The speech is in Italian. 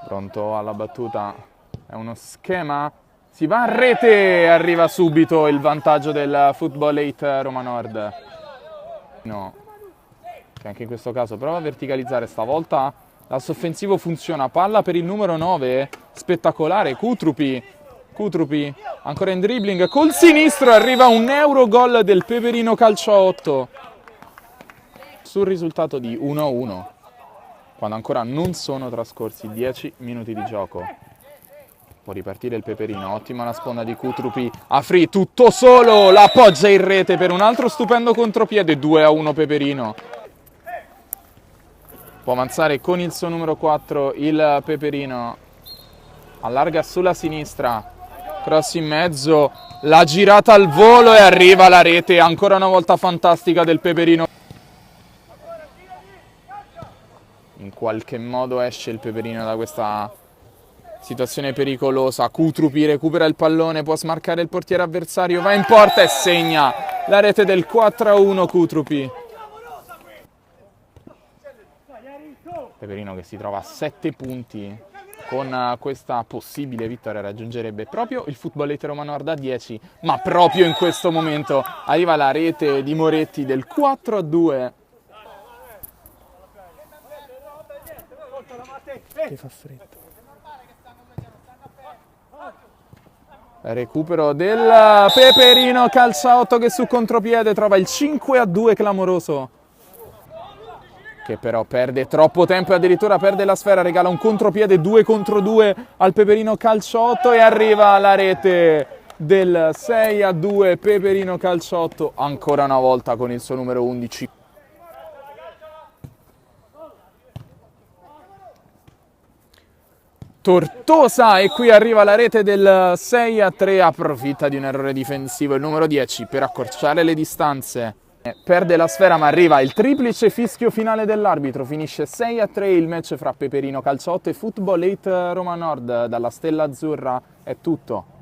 Pronto alla battuta, è uno schema, si va a rete, arriva subito il vantaggio del Football 8 Roma Nord. No, che anche in questo caso prova a verticalizzare, stavolta l'asse offensivo funziona, palla per il numero 9, spettacolare, Kutrupi, ancora in dribbling, col sinistro arriva un Eurogol del Peperino calcio a 8, sul risultato di 1-1. Quando ancora non sono trascorsi 10 minuti di gioco. Può ripartire il Peperino, ottima la sponda di Kutrupi, Afri tutto solo, la appoggia in rete per un altro stupendo contropiede, 2-1 Peperino. Può avanzare con il suo numero 4 il Peperino, allarga sulla sinistra, cross in mezzo, la girata al volo e arriva la rete, ancora una volta fantastica del Peperino. In qualche modo esce il Peperino da questa situazione pericolosa. Kutrupi recupera il pallone, può smarcare il portiere avversario, va in porta e segna la rete del 4-1 Kutrupi. Peperino che si trova a 7 punti. Con questa possibile vittoria raggiungerebbe proprio il Football 8 Roma Nord a 10, ma proprio in questo momento arriva la rete di Moretti del 4-2. Che fa freddo. Recupero del Peperino, calcia 8 che su contropiede trova il 5-2 clamoroso, che però perde troppo tempo e addirittura perde la sfera, regala un contropiede 2 contro 2 al Peperino calcio 8 e arriva la rete del 6-2 Peperino calcio 8 ancora una volta con il suo numero 11. Tortosa e qui arriva la rete del 6-3, approfitta di un errore difensivo il numero 10 per accorciare le distanze. Perde la sfera ma arriva il triplice fischio finale dell'arbitro, finisce 6-3 il match fra Peperino calcio 8 e Football 8 Roma Nord. Dalla Stella Azzurra è tutto.